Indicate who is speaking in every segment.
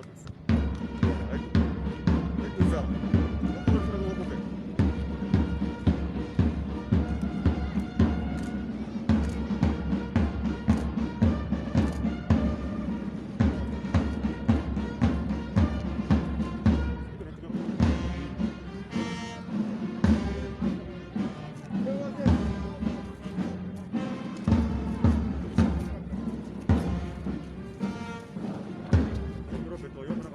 Speaker 1: です。はい。じゃあ、これそれの動け。Yo creo que todavía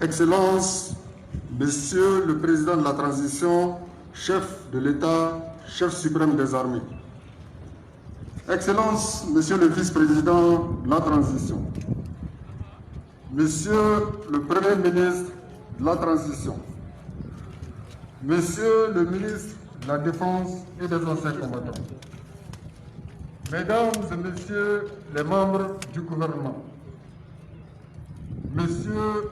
Speaker 1: Excellences, Monsieur le Président de la Transition, chef de l'État, chef suprême des armées. Excellences, Monsieur le Vice-président de la Transition. Monsieur le Premier ministre de la Transition. Monsieur le ministre de la Défense et des anciens combattants. Mesdames et Messieurs les membres du gouvernement. Messieurs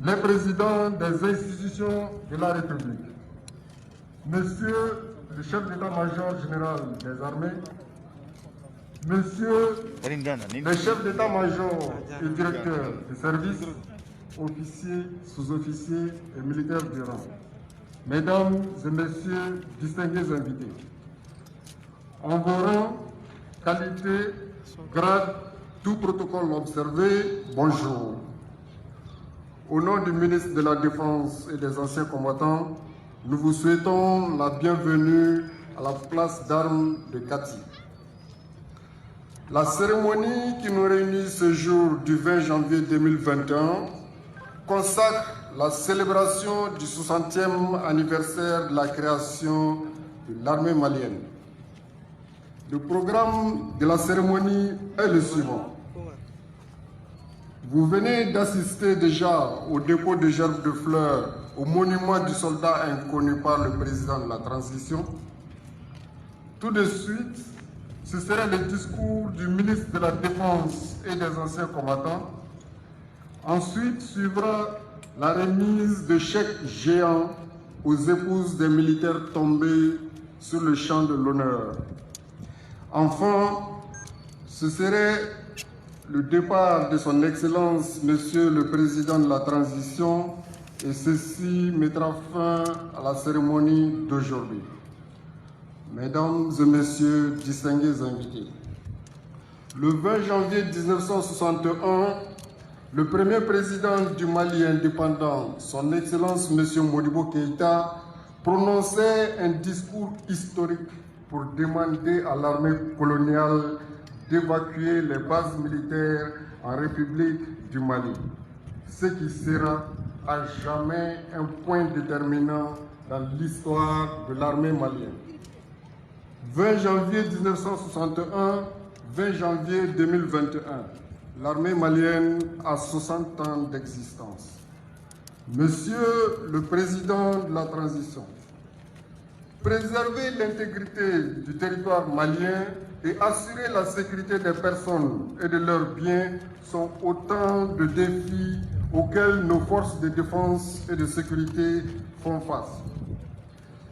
Speaker 1: les présidents des institutions de la République, Monsieur le chef d'état-major général des armées, Monsieur les chefs d'état-major et directeurs des services, officiers, sous-officiers et militaires du rang, Mesdames et Messieurs distingués invités, en vos rangs, qualité, grade, tout protocole observé, bonjour. Au nom du ministre de la Défense et des anciens combattants, nous vous souhaitons la bienvenue à la place d'armes de Kati. La cérémonie qui nous réunit ce jour du 20 janvier 2021 consacre la célébration du 60e anniversaire de la création de l'armée malienne. Le programme de la cérémonie est le suivant. Vous venez d'assister déjà au dépôt de gerbes de fleurs au monument du soldat inconnu par le président de la transition. Tout de suite, ce sera le discours du ministre de la Défense et des anciens combattants. Ensuite suivra la remise de chèques géants aux épouses des militaires tombés sur le champ de l'honneur. Enfin, ce serait le départ de son Excellence, Monsieur le Président de la Transition, et ceci mettra fin à la cérémonie d'aujourd'hui. Mesdames et Messieurs distingués invités, le 20 janvier 1961, le premier président du Mali indépendant, son Excellence Monsieur Modibo Keïta, prononçait un discours historique pour demander à l'armée coloniale d'évacuer les bases militaires en République du Mali, ce qui sera à jamais un point déterminant dans l'histoire de l'armée malienne. 20 janvier 1961, 20 janvier 2021, l'armée malienne a 60 ans d'existence. Monsieur le Président de la Transition, préserver l'intégrité du territoire malien et assurer la sécurité des personnes et de leurs biens sont autant de défis auxquels nos forces de défense et de sécurité font face.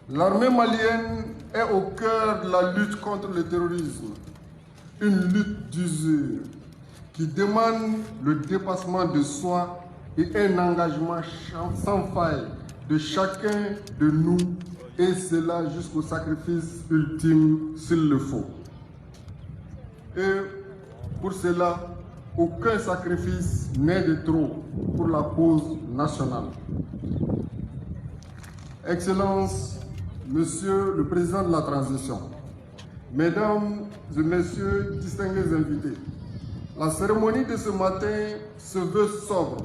Speaker 1: L'armée malienne est au cœur de la lutte contre le terrorisme, une lutte d'usure qui demande le dépassement de soi et un engagement sans faille de chacun de nous, et cela jusqu'au sacrifice ultime s'il le faut. Et pour cela, aucun sacrifice n'est de trop pour la cause nationale. Excellence, Monsieur le Président de la Transition, Mesdames et Messieurs distingués invités, la cérémonie de ce matin se veut sobre,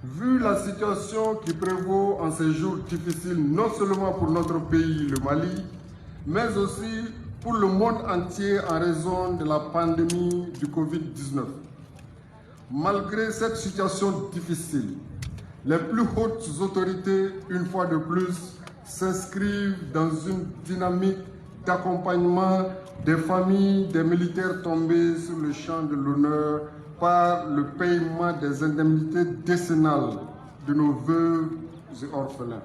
Speaker 1: vu la situation qui prévaut en ces jours difficiles, non seulement pour notre pays, le Mali, mais aussi pour le monde entier en raison de la pandémie du Covid-19. Malgré cette situation difficile, les plus hautes autorités, une fois de plus, s'inscrivent dans une dynamique d'accompagnement des familles des militaires tombés sur le champ de l'honneur par le paiement des indemnités décennales de nos veuves et orphelins.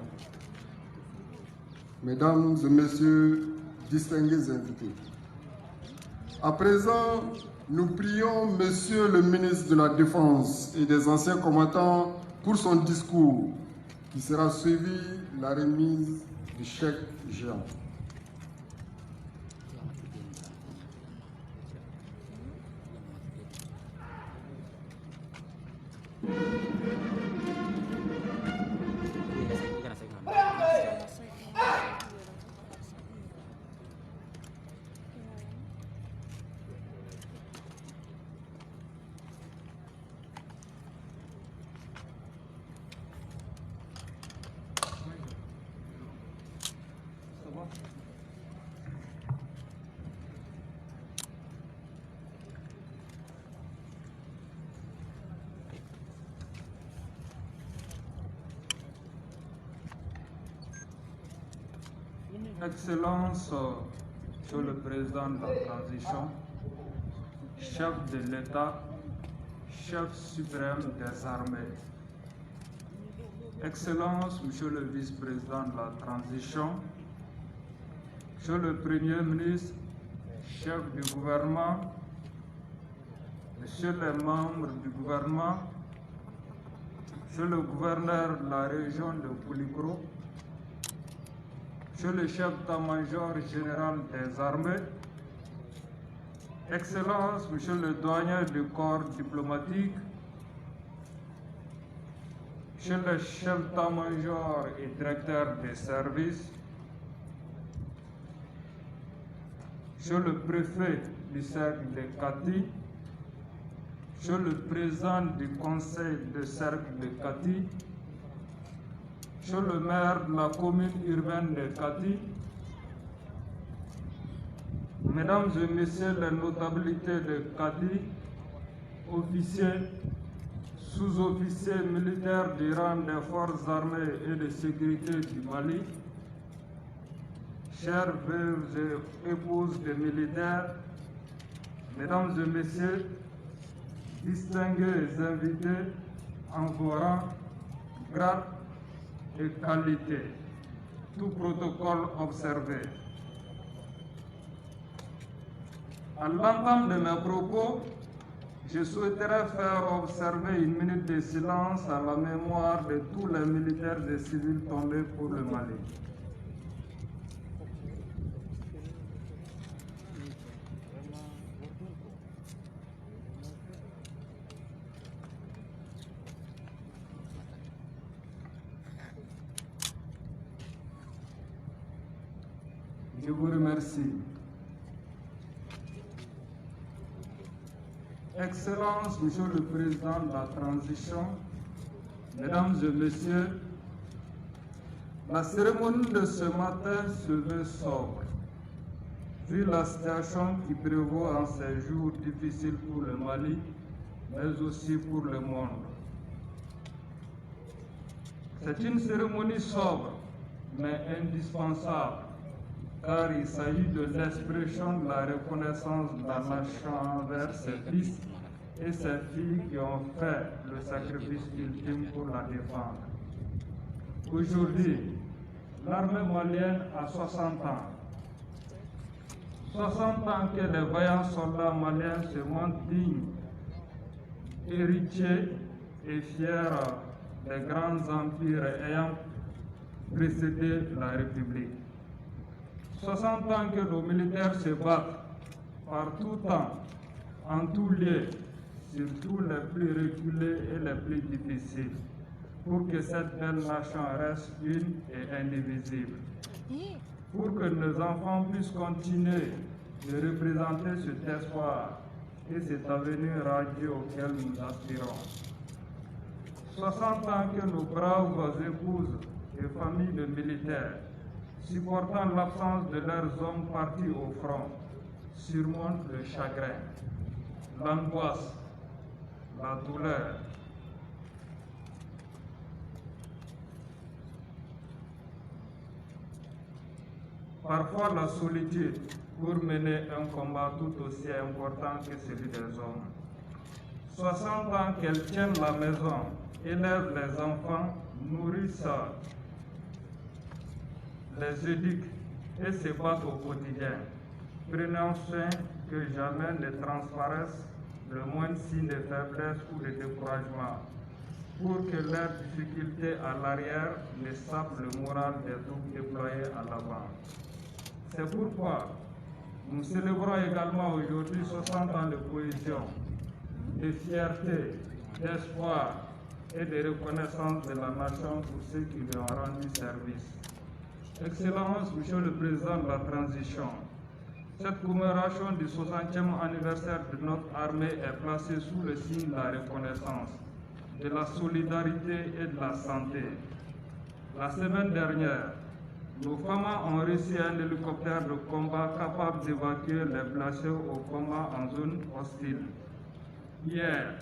Speaker 1: Mesdames et Messieurs distingués invités, à présent, nous prions Monsieur le ministre de la Défense et des anciens combattants pour son discours, qui sera suivi de la remise du chèque géant.
Speaker 2: Excellence, Monsieur le Président de la Transition, chef de l'État, chef suprême des armées. Excellence, Monsieur le Vice-président de la Transition, Monsieur le Premier ministre, chef du gouvernement, Monsieur les membres du gouvernement, Monsieur le gouverneur de la région de Koulikoro, Monsieur le chef d'état-major général des armées, Excellence, Monsieur le douanier du corps diplomatique, Monsieur le chef d'état-major et directeur des services, Monsieur le préfet du cercle de Kati, Monsieur le président du conseil de cercle de Kati, Monsieur le maire de la commune urbaine de Kati, Mesdames et Messieurs les notabilités de Kati, officiers, sous-officiers militaires du rang des forces armées et de sécurité du Mali, chers veuves et épouses des militaires, Mesdames et Messieurs, distingués invités en vos rangs, grades et qualités, tout protocole observé. À l'entame de mes propos, je souhaiterais faire observer une minute de silence à la mémoire de tous les militaires et civils tombés pour le Mali. Je vous remercie. Excellence, Monsieur le Président de la Transition, Mesdames et Messieurs, la cérémonie de ce matin se veut sobre, vu la situation qui prévaut en ces jours difficiles pour le Mali, mais aussi pour le monde. C'est une cérémonie sobre, mais indispensable, car il s'agit de l'expression de la reconnaissance de la nation envers ses fils et ses filles qui ont fait le sacrifice ultime pour la défendre. Aujourd'hui, l'armée malienne a 60 ans. 60 ans que les vaillants soldats maliens se montrent dignes, héritiers et fiers des grands empires ayant précédé la République. 60 ans que nos militaires se battent par tout temps, en tout lieu, surtout les plus reculés et les plus difficiles, pour que cette belle nation reste une et indivisible. Pour que nos enfants puissent continuer de représenter cet espoir et cet avenir radieux auquel nous aspirons. 60 ans que nos braves épouses et familles de militaires, supportant l'absence de leurs hommes partis au front, surmontent le chagrin, l'angoisse, la douleur. Parfois la solitude pour mener un combat tout aussi important que celui des hommes. 60 ans qu'elles tiennent la maison, élèvent les enfants, nourrissent, les éduquent et se battent au quotidien, prenant soin que jamais ne transparaisse le moindre signe de faiblesse ou de découragement, pour que leurs difficultés à l'arrière ne sapent le moral des troupes déployées à l'avant. C'est pourquoi nous célébrons également aujourd'hui 60 ans de cohésion, de fierté, d'espoir et de reconnaissance de la nation pour ceux qui lui ont rendu service. Excellence, Monsieur le Président de la Transition, cette commémoration du 60e anniversaire de notre armée est placée sous le signe de la reconnaissance, de la solidarité et de la santé. La semaine dernière, nos femmes ont reçu un hélicoptère de combat capable d'évacuer les blessés au combat en zone hostile. Hier,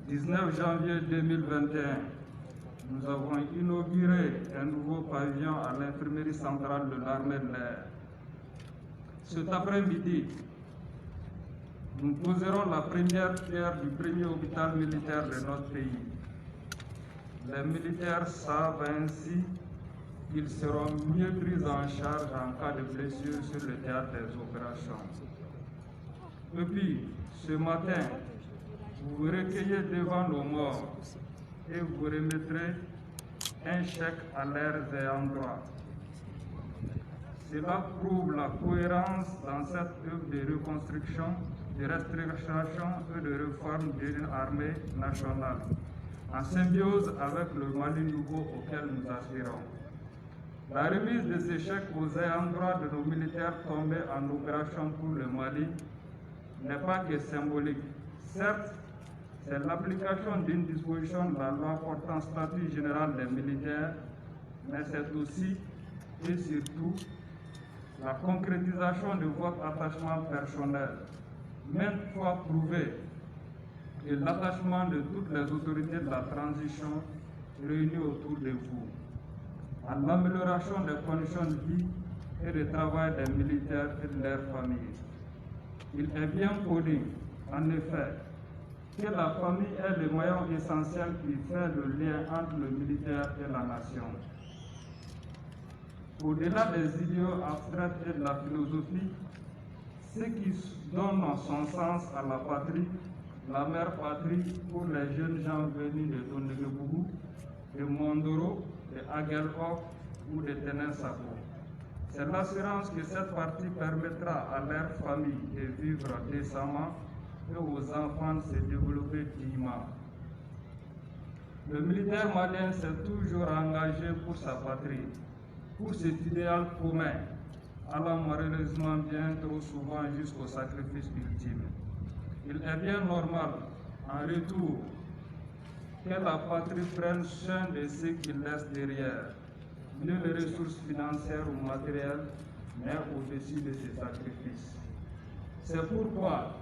Speaker 2: 19 janvier 2021, nous avons inauguré un nouveau pavillon à l'infirmerie centrale de l'armée de l'air. Cet après-midi, nous poserons la première pierre du premier hôpital militaire de notre pays. Les militaires savent ainsi qu'ils seront mieux pris en charge en cas de blessure sur le théâtre des opérations. Et puis, ce matin, vous vous recueillez devant nos morts et vous remettrez un chèque à leurs ayants droit. Cela prouve la cohérence dans cette œuvre de reconstruction, de restructuration et de réforme d'une armée nationale, en symbiose avec le Mali nouveau auquel nous aspirons. La remise de ces chèques aux ayants droit de nos militaires tombés en opération pour le Mali n'est pas que symbolique. Certes, c'est l'application d'une disposition de la loi portant statut général des militaires, mais c'est aussi et surtout la concrétisation de votre attachement personnel, maintes fois prouvé, et l'attachement de toutes les autorités de la transition réunies autour de vous, à l'amélioration des conditions de vie et de travail des militaires et de leurs familles. Il est bien connu, en effet, que la famille est le maillon essentiel qui fait le lien entre le militaire et la nation. Au-delà des idéaux abstraits et de la philosophie, ce qui donne son sens à la patrie, la mère patrie pour les jeunes gens venus de Tondeguebougou, de Mondoro, de Aguelhof ou de Ténensako. C'est l'assurance que cette partie permettra à leur famille de vivre décemment et aux enfants de se développer dignement. Le militaire malien s'est toujours engagé pour sa patrie, pour cet idéal commun, allant malheureusement bien trop souvent jusqu'au sacrifice ultime. Il est bien normal, en retour, que la patrie prenne soin de ce qu'il laisse derrière, ni les ressources financières ou matérielles, mais au-dessus de ses sacrifices. C'est pourquoi,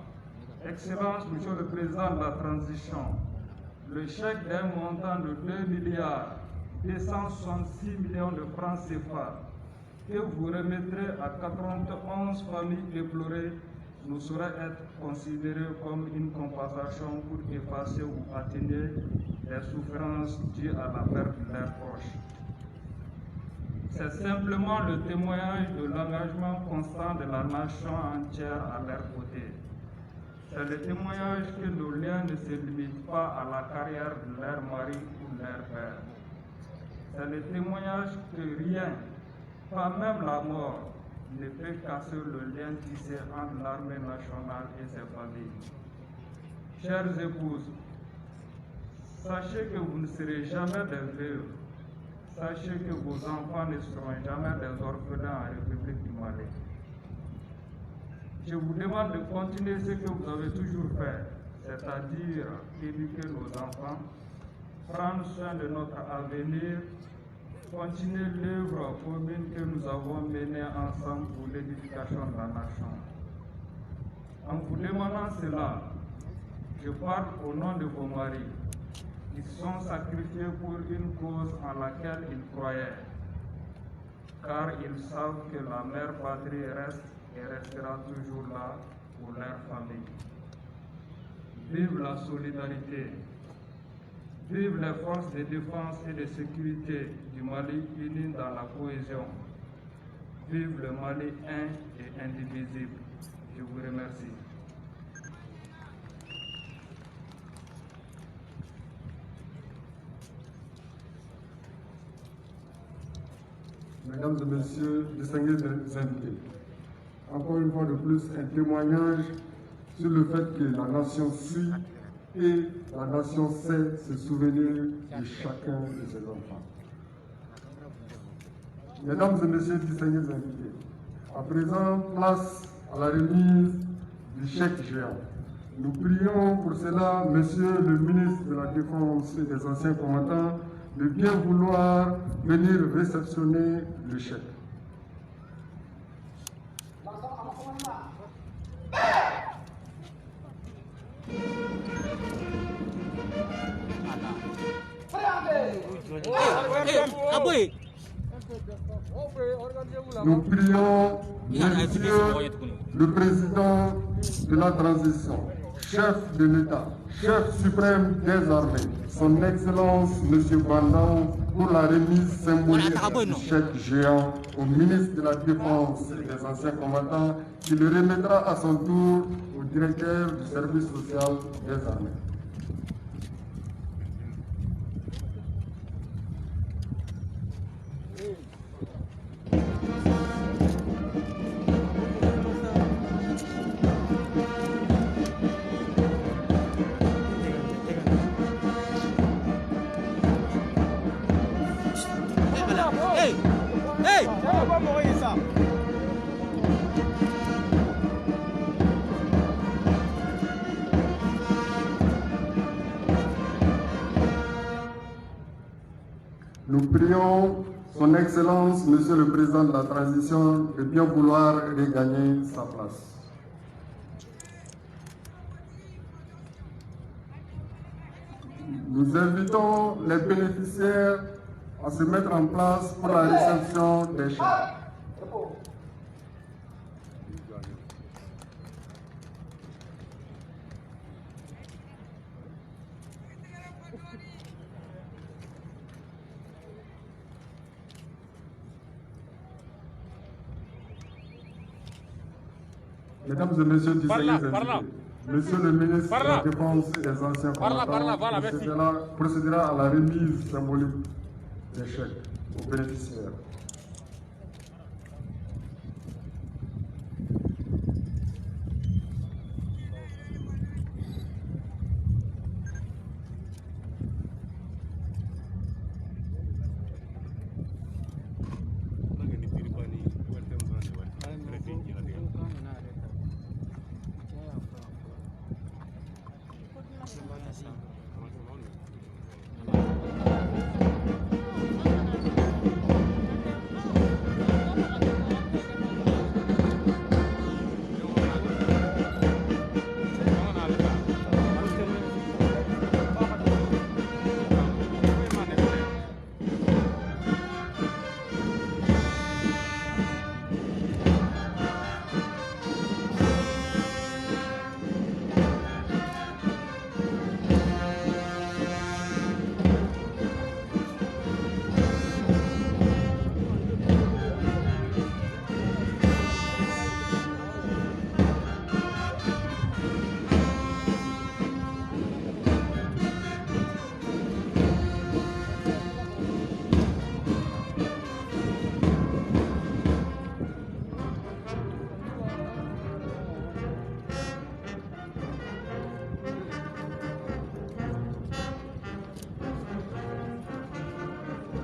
Speaker 2: Excellence, Monsieur le Président de la Transition, le chèque d'un montant de 2,266 millions de francs CFA que vous remettrez à 91 familles déplorées ne saurait être considéré comme une compensation pour effacer ou atténuer les souffrances dues à la perte de leurs proches. C'est simplement le témoignage de l'engagement constant de la nation entière à leur côté. C'est le témoignage que nos liens ne se limitent pas à la carrière de leur mari ou de leur père. C'est le témoignage que rien, pas même la mort, ne peut casser le lien tissé entre l'armée nationale et ses familles. Chères épouses, sachez que vous ne serez jamais des veuves. Sachez que vos enfants ne seront jamais des orphelins en République du Mali. Je vous demande de continuer ce que vous avez toujours fait, c'est-à-dire éduquer nos enfants, prendre soin de notre avenir, continuer l'œuvre commune que nous avons menée ensemble pour l'édification de la nation. En vous demandant cela, je parle au nom de vos maris, qui se sont sacrifiés pour une cause en laquelle ils croyaient, car ils savent que la mère patrie reste et restera toujours là pour leur famille. Vive la solidarité, vive les forces de défense et de sécurité du Mali unies dans la cohésion. Vive le Mali un et indivisible. Je vous remercie.
Speaker 1: Mesdames et messieurs, distingués invités, encore une fois de plus, un témoignage sur le fait que la nation suit et la nation sait se souvenir de chacun de ses enfants. Mesdames et messieurs, distingués invités, à présent, place à la remise du chèque géant. Nous prions pour cela Monsieur le ministre de la Défense et des anciens combattants de bien vouloir venir réceptionner le chèque. Nous prions Monsieur le Président de la transition, chef de l'État, chef suprême des armées, son Excellence M. Bandao, pour la remise symbolique du chèque géant au ministre de la Défense et des anciens combattants, qui le remettra à son tour au directeur du service social des armées. Nous prions son Excellence, Monsieur le Président de la Transition, de bien vouloir regagner sa place. Nous invitons les bénéficiaires à se mettre en place pour la réception des chèques. Mesdames et messieurs, Monsieur le ministre de la Défense et des anciens combattants procédera à la remise symbolique des chèques aux bénéficiaires.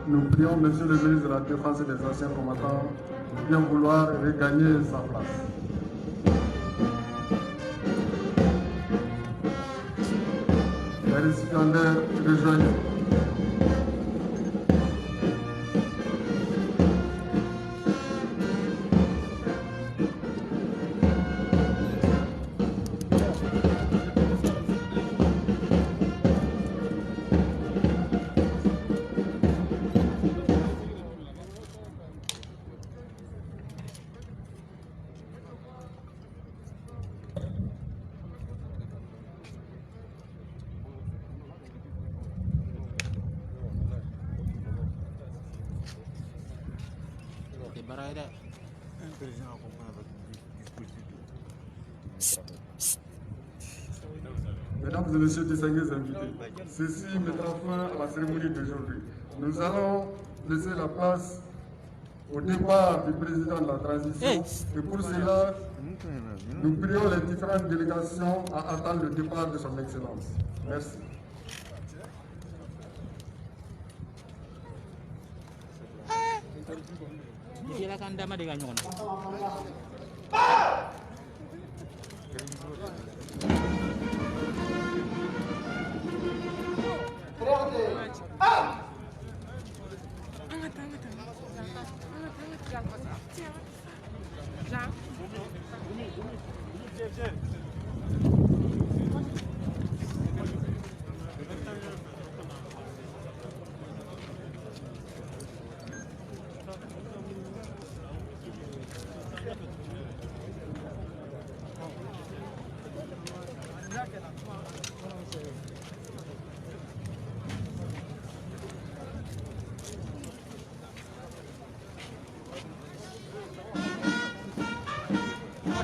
Speaker 1: Nous prions Monsieur le ministre de la Défense et des anciens combattants de bien vouloir regagner sa place. Les récipiendaires rejoignent. Mesdames et messieurs, distingués invités, ceci mettra fin à la cérémonie d'aujourd'hui. Nous allons laisser la place au départ du président de la transition et pour cela, nous prions les différentes délégations à attendre le départ de son Excellence. Merci.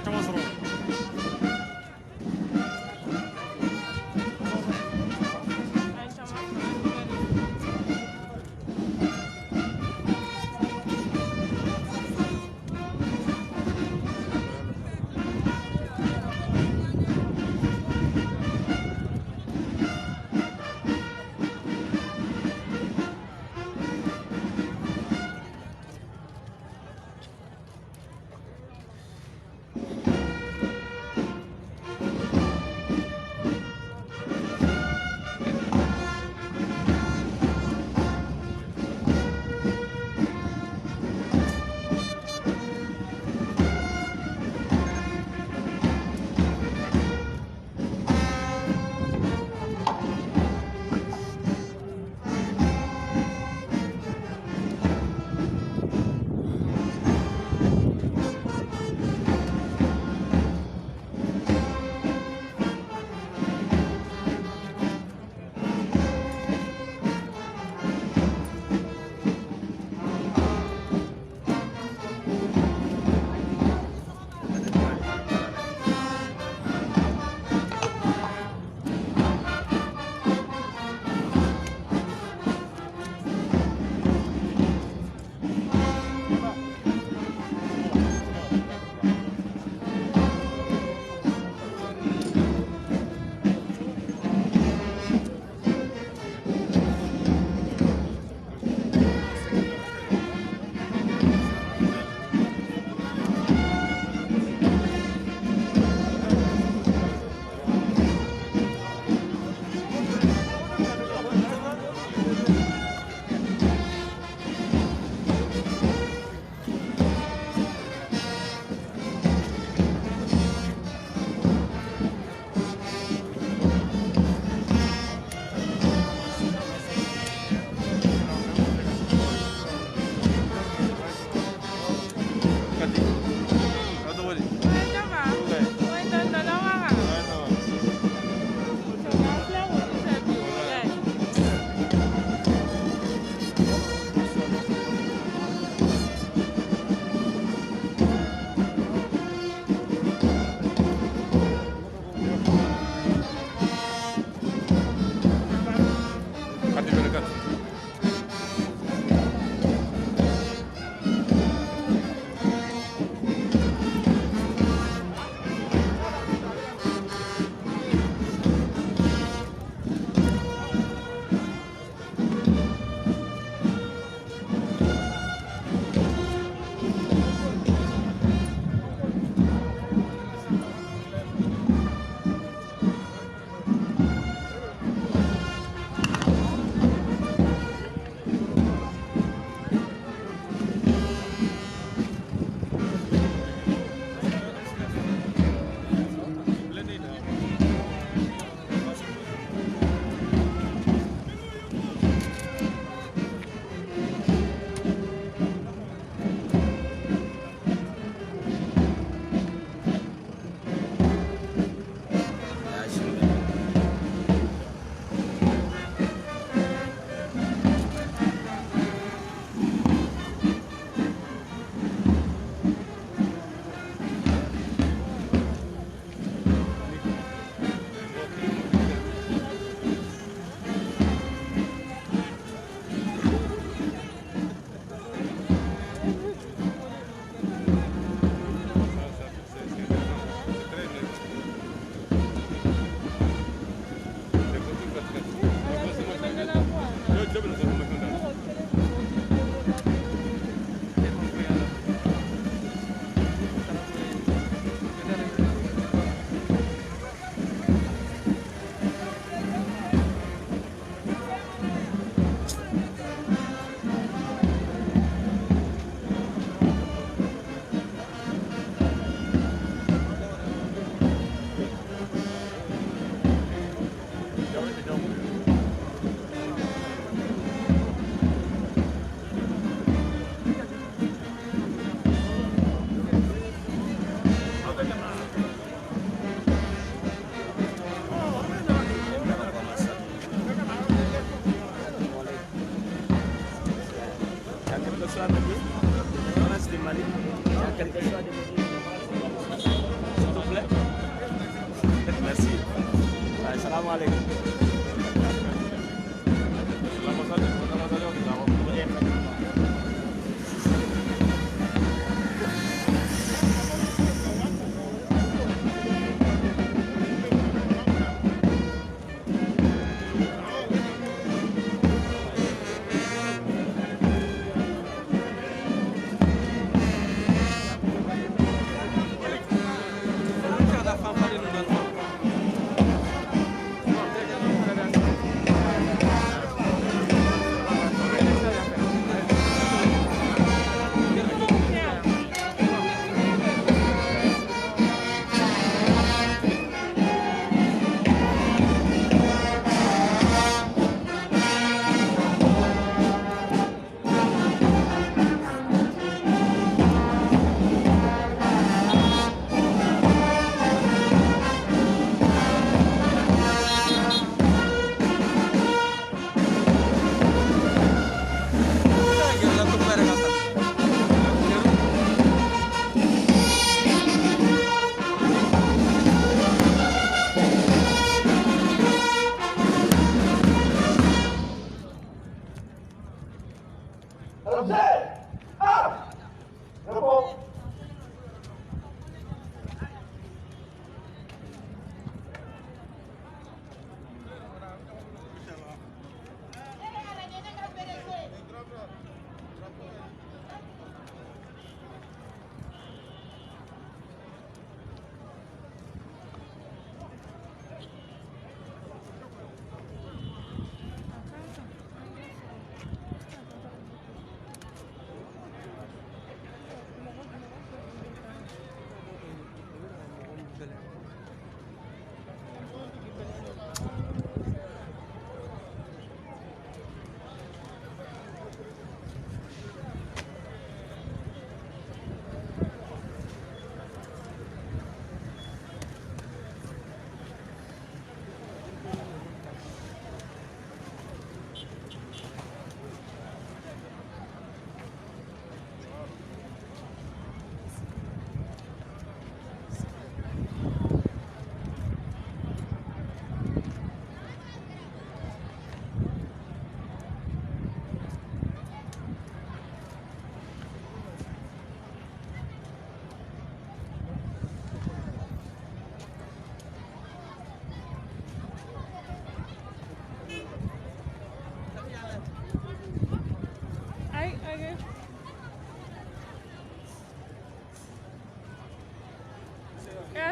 Speaker 3: caman sɔrɔ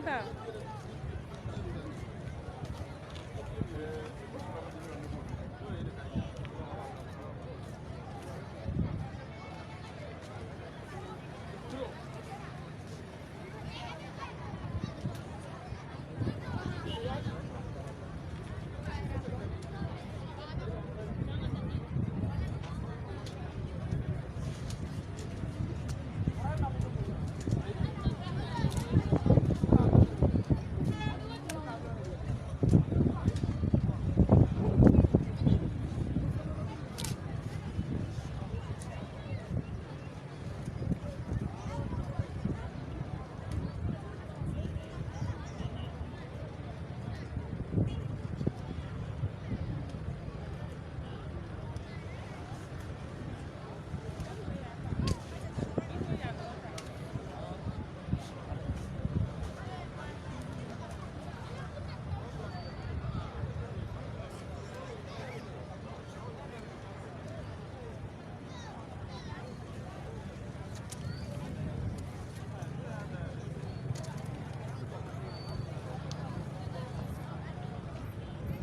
Speaker 3: Ada.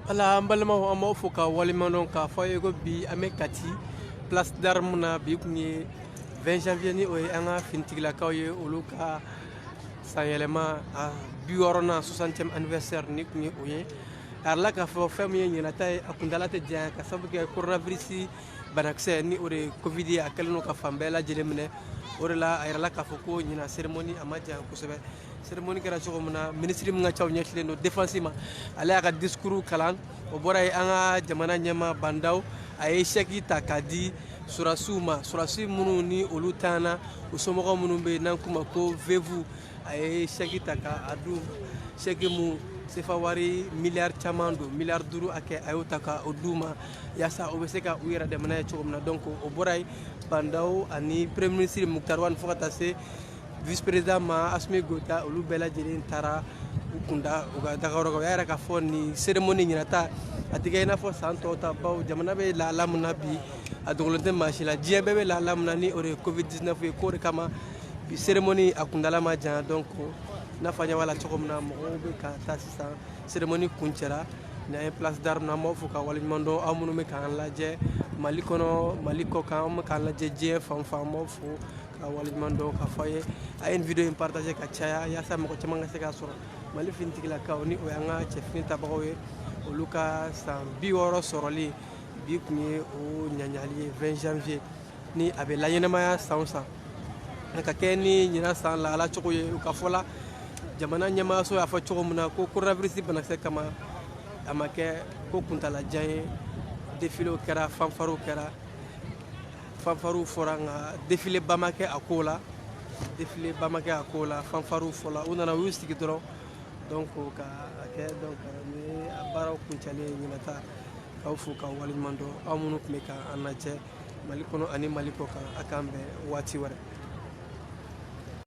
Speaker 4: ala mbalma ho amo fuka walimano ka fayego bi ame kati place d'armes na bi kunye 20 janvier ni o anga fintigla kawye uluka sayelema a biorona 60e anniversaire ni kunye oye arla ka fo famye ni na tay akundala te dia ka sabuke coronavirus banakse ni ore covid akelno ka fambela jelemne ore la ayra ka foko ni na cérémonie amaja kusebe cérémonie kera soko muna ministre mga chaw nyetle no défensivement ala ka discours kalan o boray anga jamana nyama bandaw ay sheki takadi surasuma munu ni olutana usomogo munu be nan kuma ko vevu ay sheki taka adu sheki mu sefa wari miliyari caman don miliyari 5 a kɛ a y'o ta ka o d'u ma yaasa o bɛ se ka u yɛrɛ dɛmɛ n'a ye cogo min na donc o bɔra yen Bandaw ani premier ministre Muktar Wane fo ka taa se vice président ma Asimi Goita olu bɛɛ lajɛlen taara u kunda u ka dagayɔrɔ kan o y'a yira k'a fɔ nin cérémonie ɲinata a tɛ kɛ i n'a fɔ san tɔw ta baw jamana bɛ lahala min na bi a dogolen tɛ maa si la diɲɛ bɛɛ bɛ lahala min na ni o de ye covid 19 ye k'o de kama bi cérémonie a kundala ma janya donc n'a fɔ an ɲɛ b'a la cogo min na mɔgɔw bɛ ka taa sisan cérémonie kuncɛra ni an ye place d'armes na an b'aw fo ka waleɲuman dɔn aw minnu bɛ k'an lajɛ Mali kɔnɔ Mali kɔ kan an bɛ k'an lajɛ diɲɛ fan fan an b'aw fo ka waleɲuman dɔn k'a fɔ a ye nin video in partager ka caya yaasa mɔgɔ caman ka se k'a sɔrɔ Mali finitigilakaw ni o y'an ka cɛfini tabagaw ye olu ka san 60 sɔrɔli bi kun ye o ɲaɲali ye 20 janvier ni a bɛ laɲɛnamaya san o san ka kɛ ni ɲinan san lahala cogo ye u ka fɔ la jamana ɲɛmaayaso y'a fɔ cogo min na ko coronavirus banakisɛ kama a ma kɛ ko kuntalajan ye défilé kɛra fanfarew kɛra fanfarew fɔra nka défilé ba ma kɛ a ko la défilé ba ma kɛ a ko la fanfarew fɔla u nana u y'u sigi dɔrɔn donc ka kɛ donc ni a baaraw kuncɛlen ɲinata k'aw fo k'aw waleɲuman dɔn aw minnu tun bɛ k'an lajɛ Mali kɔnɔ ani Mali kɔ kan a k'an bɛn waati wɛrɛ